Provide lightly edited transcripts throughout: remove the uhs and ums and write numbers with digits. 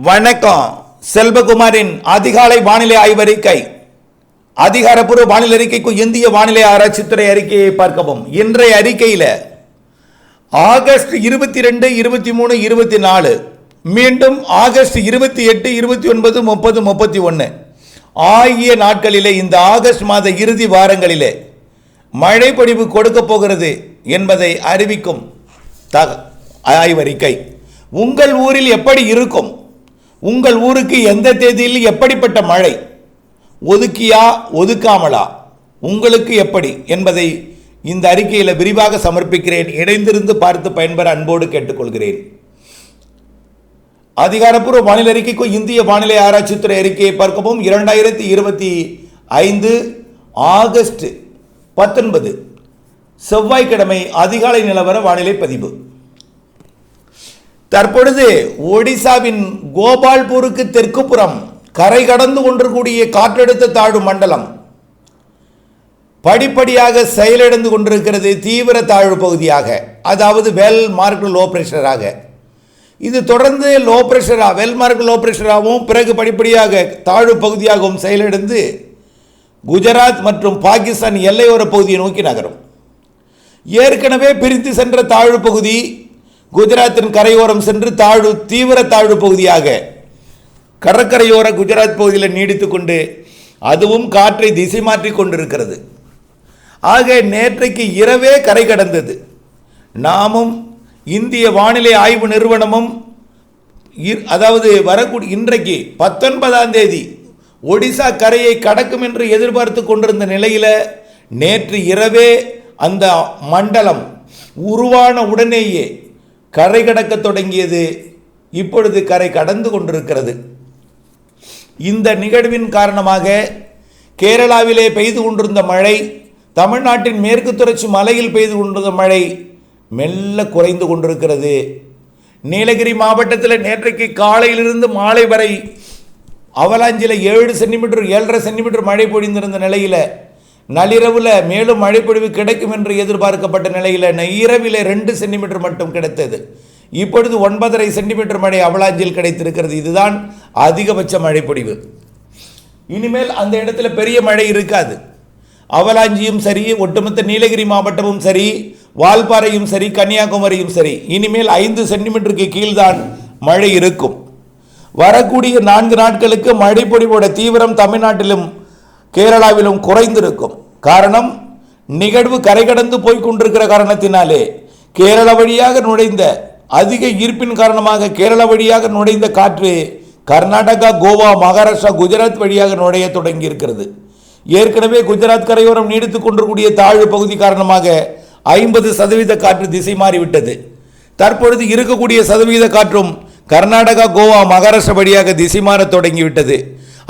வணக்கம். செல்வகுமாரின் அதிகாலை வானிலை ஆய்வறிக்கை. அதிகாரப்பூர்வ வானிலை அறிக்கைக்கு இந்திய வானிலை ஆராய்ச்சித்துறை அறிக்கையை பார்க்கவும். இன்றைய அறிக்கையில் ஆகஸ்ட் 22, 23, 24, மீண்டும் ஆகஸ்ட் 28, 29, 30, 31 ஆகிய நாட்களிலே, இந்த ஆகஸ்ட் மாத இறுதி வாரங்களிலே மழை பொழிவு கொடுக்க போகிறது என்பதை அறிவிக்கும் ஆய்வறிக்கை. உங்கள் ஊரில் எப்படி இருக்கும்? உங்கள் ஊருக்கு எந்த தேதியில் எப்படிப்பட்ட மழை, ஒதுக்கியா ஒதுக்காமலா, உங்களுக்கு எப்படி என்பதை இந்த அறிக்கையில் விரிவாக சமர்ப்பிக்கிறேன். இணைந்திருந்து பார்த்து பயன்பெற அன்போடு கேட்டுக்கொள்கிறேன். அதிகாரப்பூர்வ வானிலை அறிக்கைக்கு இந்திய வானிலை ஆராய்ச்சித்துறை அறிக்கையை பார்க்கவும். 2025 ஆகஸ்ட் 19 செவ்வாய்க்கிழமை அதிகாலை நிலவர வானிலை பதிவு. தற்பொழுது ஒடிசாவின் கோபால்பூருக்கு தெற்குப்புறம் கரை கடந்து கொண்டிருக்கூடிய காற்றழுத்த தாழ்வு மண்டலம் படிப்படியாக செயலிழந்து கொண்டிருக்கிறது. தீவிர தாழ்வு பகுதியாக, அதாவது வெல் மார்க்டு லோ பிரஷராக. இது தொடர்ந்து லோ பிரஷரா, வெல் மார்க்டு லோ பிரஷராகவும் பிறகு படிப்படியாக தாழ்வு பகுதியாகவும் செயலிழந்து குஜராத் மற்றும் பாகிஸ்தான் எல்லையோர பகுதியை நோக்கி நகரும். ஏற்கனவே பிரித்து சென்ற தாழ்வு பகுதி குஜராத்தின் கரையோரம் சென்று தீவிர தாழ்வு பகுதியாக கடற்கரையோர குஜராத் பகுதியில் நீடித்துக் கொண்டு அதுவும் காற்றை திசை மாற்றி கொண்டிருக்கிறது. ஆக நேற்றைக்கு இரவே கரை கடந்தது. நாமும் இந்திய வானிலை ஆய்வு நிறுவனமும் அதாவது வரக்கூடிய இன்றைக்கு 19ஆம் தேதி ஒடிசா கரையை கடக்கும் என்று எதிர்பார்த்து கொண்டிருந்த நிலையில் நேற்று இரவே அந்த மண்டலம் உருவான உடனேயே கரை கடக்க தொடங்கியது. இப்பொழுது கரை கடந்து கொண்டிருக்கிறது. இந்த நிகழ்வின் காரணமாக கேரளாவிலே பெய்து கொண்டிருந்த மழை, தமிழ்நாட்டின் மேற்கு தொடர்ச்சி மலையில் பெய்து கொண்டிருந்த மழை மெல்ல குறைந்து கொண்டிருக்கிறது. நீலகிரி மாவட்டத்தில் நேற்றைக்கு காலையிலிருந்து மாலை வரை அவலாஞ்சியில் 7 சென்டிமீட்டர் 7.5 சென்டிமீட்டர் மழை பொழிந்திருந்த நிலையில் நள்ளிரவில் மேலும் மழைப்பொழிவு கிடைக்கும் என்று எதிர்பார்க்கப்பட்ட நிலையில் இரவில் 2 சென்டிமீட்டர் மட்டும் கிடைத்தது. இப்பொழுது 9.5 சென்டிமீட்டர் மழை அவலாஞ்சியில் கிடைத்திருக்கிறது. இதுதான் அதிகபட்ச மழைப்பொழிவு. இனிமேல் அந்த இடத்துல பெரிய மழை இருக்காது. அவலாஞ்சியும் சரி, ஒட்டுமொத்த நீலகிரி மாவட்டமும் சரி, வால்பாறையும் சரி, கன்னியாகுமரியும் சரி, இனிமேல் 5 சென்டிமீட்டருக்கு கீழ்தான் மழை இருக்கும். வரக்கூடிய 4 நாட்களுக்கு மழைப்பொழிவோட தீவிரம் தமிழ்நாட்டிலும் கேரளாவிலும் குறைந்திருக்கும். காரணம், நிகழ்வு கரை கடந்து போய்கொண்டிருக்கிற காரணத்தினாலே கேரளா வழியாக நுழைந்த அதிக ஈர்ப்பின் காரணமாக கேரளா வழியாக நுழைந்த காற்று கர்நாடகா, கோவா, மகாராஷ்டிரா, குஜராத் வழியாக நுழைய தொடங்கி இருக்கிறது. ஏற்கனவே குஜராத் கரையோரம் நீடித்துக் கொண்டிருக்கூடிய தாழ்வு பகுதி காரணமாக 50% காற்று திசை மாறிவிட்டது. தற்பொழுது இருக்கக்கூடிய சதவீத காற்றும் கர்நாடகா, கோவா, மகாராஷ்டிரா வழியாக திசை மாற தொடங்கிவிட்டது.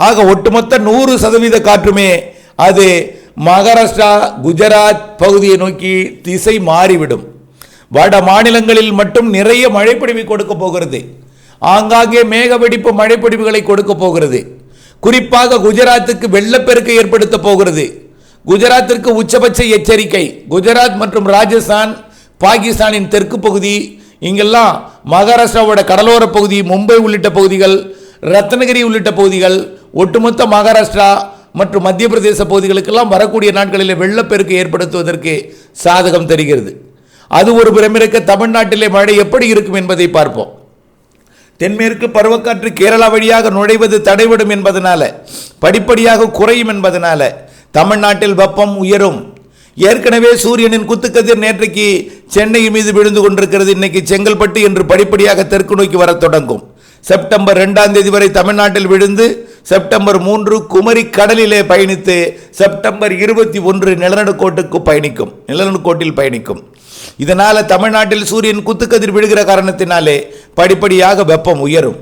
ஆக ஒட்டுமொத்த 100% காற்றுமே அது மகாராஷ்டிரா, குஜராத் பகுதியை நோக்கி திசை மாறிவிடும். வட மாநிலங்களில் மட்டும் நிறைய மழைப்பொழிவு கொடுக்க போகிறது. ஆங்காங்கே மேக வெடிப்பு மழைப்பொழிவுகளை கொடுக்க போகிறது. குறிப்பாக குஜராத்துக்கு வெள்ளப்பெருக்கை ஏற்படுத்த போகிறது. குஜராத்திற்கு உச்சபட்ச எச்சரிக்கை. குஜராத் மற்றும் ராஜஸ்தான், பாகிஸ்தானின் தெற்கு பகுதி, இங்கெல்லாம் மகாராஷ்டிராவோட கடலோர பகுதி, மும்பை உள்ளிட்ட பகுதிகள், ரத்னகிரி உள்ளிட்ட பகுதிகள், ஒட்டுமொத்த மகாராஷ்டிரா மற்றும் மத்திய பிரதேச பகுதிகளுக்கெல்லாம் வரக்கூடிய நாட்களில் வெள்ளப்பெருக்கு ஏற்படுத்துவதற்கு சாதகம் தெரிகிறது. அது ஒரு புறமிருக்க, தமிழ்நாட்டிலே மழை எப்படி இருக்கும் என்பதை பார்ப்போம். தென்மேற்கு பருவக்காற்று கேரளா வழியாக நுழைவது தடைபடும் என்பதனால, படிப்படியாக குறையும் என்பதனால தமிழ்நாட்டில் வெப்பம் உயரும். ஏற்கனவே சூரியனின் குத்துக்கதிர் நேற்றைக்கு சென்னை மீது விழுந்து கொண்டிருக்கிறது. இன்னைக்கு செங்கல்பட்டு என்று படிப்படியாக தெற்கு நோக்கி வர தொடங்கும். செப்டம்பர் 2ஆம் தேதி வரை தமிழ்நாட்டில் விழுந்து செப்டம்பர் 3 குமரி கடலிலே பயணித்து செப்டம்பர் 21 நிலநடுக்கோட்டில் பயணிக்கும். இதனால் தமிழ்நாட்டில் சூரியன் குத்துக்கதிர் விழுகிற காரணத்தினாலே படிப்படியாக வெப்பம் உயரும்.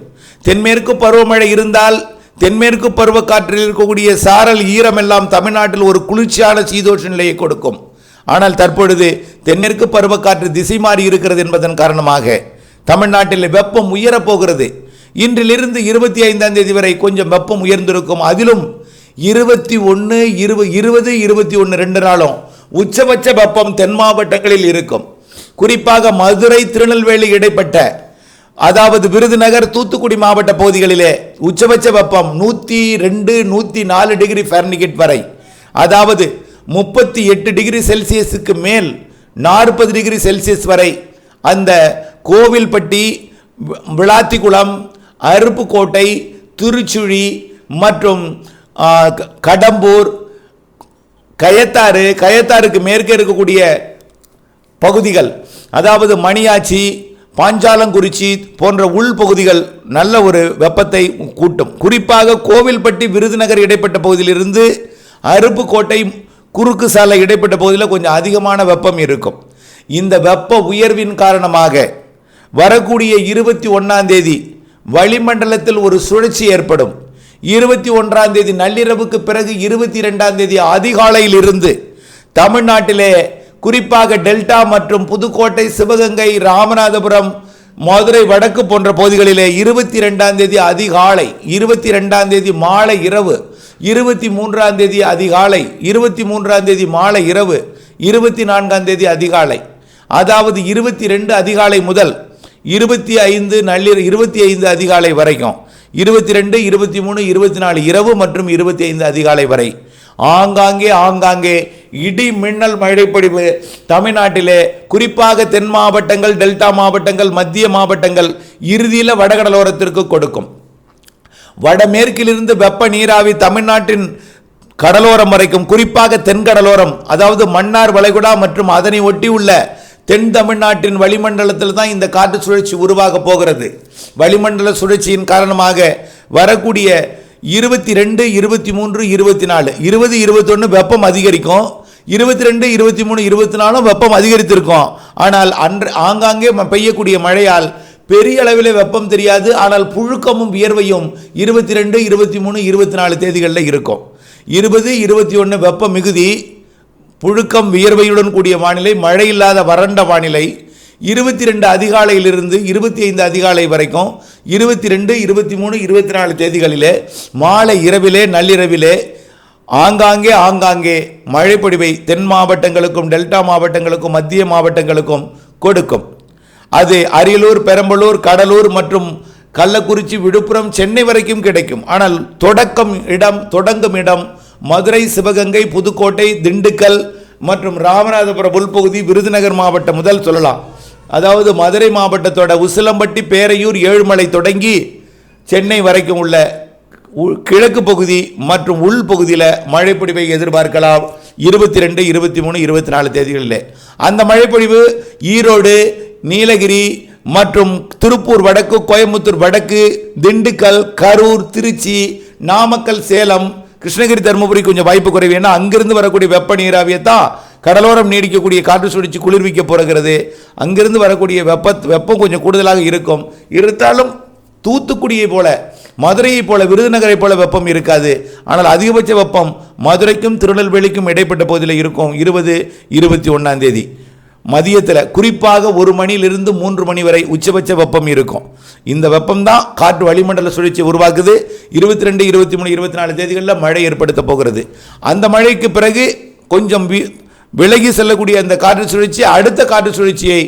தென்மேற்கு பருவமழை இருந்தால் தென்மேற்கு பருவக்காற்றில் இருக்கக்கூடிய சாரல் ஈரம் எல்லாம் தமிழ்நாட்டில் ஒரு குளிர்ச்சியான சீதோஷ நிலையை கொடுக்கும். ஆனால் தற்பொழுது தென்மேற்கு பருவக்காற்று திசை மாறி இருக்கிறது என்பதன் காரணமாக தமிழ்நாட்டில் வெப்பம் உயரப்போகிறது. இன்றிலிருந்து 25ஆம் தேதி வரை கொஞ்சம் வெப்பம் உயர்ந்திருக்கும். அதிலும் 21, 20, 21 2 நாளும் உச்சபட்ச வெப்பம் தென் மாவட்டங்களில் இருக்கும். குறிப்பாக மதுரை, திருநெல்வேலி இடைப்பட்ட அதாவது விருதுநகர், தூத்துக்குடி மாவட்ட பகுதிகளிலே உச்சபட்ச வெப்பம் 102, 104 டிகிரி ஃபாரன்ஹீட் வரை, அதாவது 38 டிகிரி செல்சியஸுக்கு மேல் 40 டிகிரி செல்சியஸ் வரை அந்த கோவில்பட்டி, விளாத்திக்குளம், அருப்புக்கோட்டை, திருச்சுழி மற்றும் கடம்பூர், கயத்தாருக்கு மேற்கே இருக்கக்கூடிய பகுதிகள், அதாவது மணியாச்சி, பாஞ்சாலங்குறிச்சி போன்ற உள்பகுதிகள் நல்ல ஒரு வெப்பத்தை கூட்டும். குறிப்பாக கோவில்பட்டி, விருதுநகர் இடைப்பட்ட பகுதியிலிருந்து அருப்புக்கோட்டை, குறுக்கு சாலை இடைப்பட்ட பகுதியில் கொஞ்சம் அதிகமான வெப்பம் இருக்கும். இந்த வெப்ப உயர்வின் காரணமாக வரக்கூடிய 21ஆம் தேதி வளிமண்டலத்தில் ஒரு சுழற்சி ஏற்படும். 21ஆம் தேதி நள்ளிரவுக்கு பிறகு 22ஆம் தேதி அதிகாலையில் இருந்து தமிழ்நாட்டிலே குறிப்பாக டெல்டா மற்றும் புதுக்கோட்டை, சிவகங்கை, ராமநாதபுரம், மதுரை வடக்கு போன்ற பகுதிகளிலே 22ஆம் தேதி அதிகாலை, 22ஆம் தேதி மாலை இரவு, 23ஆம் தேதி அதிகாலை, 23ஆம் தேதி மாலை இரவு, 24ஆம் தேதி அதிகாலை, அதாவது 22 அதிகாலை முதல் 25 நள்ளிரவு, 25 அதிகாலை வரைக்கும், 22, 23, 24 இரவு மற்றும் 25 அதிகாலை வரை ஆங்காங்கே இடி மின்னல் மழைப்பொழிவு தமிழ்நாட்டிலே குறிப்பாக தென் மாவட்டங்கள், டெல்டா மாவட்டங்கள், மத்திய மாவட்டங்கள், இறுதியில் வடகடலோரத்திற்கு கொடுக்கும். வடமேற்கிலிருந்து வெப்ப நீராவி தமிழ்நாட்டின் கடலோரம் வரைக்கும், குறிப்பாக தென்கடலோரம், அதாவது மன்னார் வளைகுடா மற்றும் அதனை ஒட்டி உள்ள தென் தமிழ்நாட்டின் வளிமண்டலத்தில் தான் இந்த காற்று சுழற்சி உருவாக போகிறது. வளிமண்டல சுழற்சியின் காரணமாக வரக்கூடிய 22, 23, 24, 20, 21 வெப்பம் அதிகரிக்கும். 22, 23, 24 வெப்பம் அதிகரித்திருக்கும். ஆனால் ஆங்காங்கே பெய்யக்கூடிய மழையால் பெரிய அளவில் வெப்பம் தெரியாது. ஆனால் புழுக்கமும் வியர்வையும் 22, 23, 24 தேதிகளில் இருக்கும். 20, 21 வெப்ப மிகுதி, புழுக்கம் வியர்வையுடன் கூடிய வானிலை, மழை இல்லாத வறண்ட வானிலை. 22 அதிகாலையிலிருந்து 25 அதிகாலை வரைக்கும் 22, 23, 24 தேதிகளிலே மாலை இரவிலே, நள்ளிரவிலே ஆங்காங்கே மழைப்பொழிவை தென் மாவட்டங்களுக்கும், டெல்டா மாவட்டங்களுக்கும், மத்திய மாவட்டங்களுக்கும் கொடுக்கும். அது அரியலூர், பெரம்பலூர், கடலூர் மற்றும் கள்ளக்குறிச்சி, விழுப்புரம், சென்னை வரைக்கும் கிடைக்கும். ஆனால் தொடங்கும் இடம் மதுரை, சிவகங்கை, புதுக்கோட்டை, திண்டுக்கல் மற்றும் ராமநாதபுரம் உள்பகுதி, விருதுநகர் மாவட்டம் முதல் சொல்லலாம். அதாவது மதுரை மாவட்டத்தோட உசிலம்பட்டி, பேரையூர், ஏழுமலை தொடங்கி சென்னை வரைக்கும் உள்ள கிழக்கு பகுதி மற்றும் உள் பகுதியில் மழைப்பொழிவை எதிர்பார்க்கலாம். 22, 23, 24 தேதிகளில் அந்த மழைப்பொழிவு ஈரோடு, நீலகிரி மற்றும் திருப்பூர் வடக்கு, கோயம்புத்தூர் வடக்கு, திண்டுக்கல், கரூர், திருச்சி, நாமக்கல், சேலம், கிருஷ்ணகிரி, தருமபுரி கொஞ்சம் வாய்ப்பு குறைவு. ஏன்னா அங்கிருந்து வரக்கூடிய வெப்ப நீராவியத்தான் கடலோரம் நீடிக்கக்கூடிய காற்று சுழற்சி குளிர்விக்க போகிறது. அங்கிருந்து வரக்கூடிய வெப்பம் கொஞ்சம் கூடுதலாக இருக்கும். இருந்தாலும் தூத்துக்குடியை போல, மதுரையை போல, விருதுநகரை போல வெப்பம் இருக்காது. ஆனால் அதிகபட்ச வெப்பம் மதுரைக்கும் திருநெல்வேலிக்கும் இடைப்பட்ட பகுதியில் இருக்கும். 20, 21ஆம் தேதி மதியத்தில் குறிப்பாக 1 மணியிலிருந்து 3 மணி வரை உச்சபட்ச வெப்பம் இருக்கும். இந்த வெப்பம் தான் காற்று வளிமண்டல சுழற்சி உருவாக்குது. 22, 23, 24 தேதிகளில் மழை ஏற்படுத்த போகிறது. அந்த மழைக்கு பிறகு கொஞ்சம் விலகி செல்லக்கூடிய அந்த காற்று சுழற்சி அடுத்த காற்று சுழற்சியை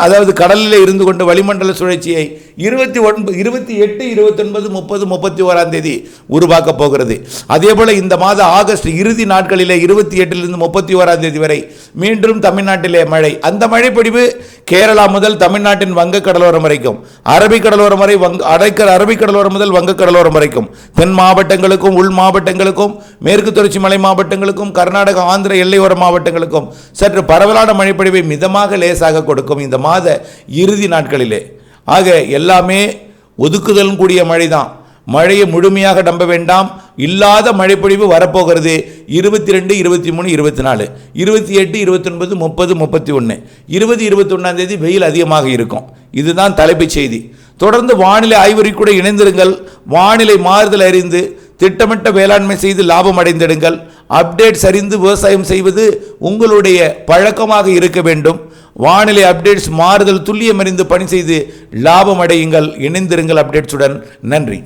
அதாவது கடலில் இருந்து கொண்டு வளிமண்டல சுழற்சியை 28, 29, 30, 31ஆம் தேதி உருவாக்க போகிறது. அதே போல இந்த மாத ஆகஸ்ட் இறுதி நாட்களிலே 28லிருந்து 31ஆம் தேதி வரை மீண்டும் தமிழ்நாட்டிலே மழை. அந்த மழைப்பொழிவு கேரளா முதல் தமிழ்நாட்டின் வங்கக்கடலோரம் வரைக்கும், அரபிக்கடலோரம் வரை, அரபிக்கடலோரம் முதல் வங்கக்கடலோரம் வரைக்கும், தென் மாவட்டங்களுக்கும், உள் மாவட்டங்களுக்கும், மேற்கு தொடர்ச்சி மலை மாவட்டங்களுக்கும், கர்நாடக, ஆந்திர எல்லையோர மாவட்டங்களுக்கும் சற்று பரவலான மழைப்பொழிவை மிதமாக லேசாக கொடுக்கும் இந்த மாத இறுதி நாட்களிலே. ஆக எல்லாமே ஒதுக்குதல் கூடிய மழை தான். மழையை முழுமையாக நம்ப வேண்டாம். இல்லாத மழைப்பொழிவு வரப்போகிறது. 22, 23, 24, 28, 29, 30, 31, 20, 21ஆம் தேதி வெயில் அதிகமாக இருக்கும். இதுதான் தலைப்புச் செய்தி. தொடர்ந்து வானிலை ஆய்வறிக்கூட இணைந்திருங்கள். வானிலை மாறுதல் அறிந்து திட்டமிட்ட வேளாண்மை செய்து லாபம் அடைந்திடுங்கள். அப்டேட்ஸ் அறிந்து விவசாயம் செய்வது உங்களுடைய பழக்கமாக இருக்க வேண்டும். வானிலை அப்டேட்ஸ் மாறுதல் துல்லியம் அறிந்து பணி செய்து லாபம் அடையுங்கள். இணைந்திருங்கள் அப்டேட்ஸுடன். நன்றி.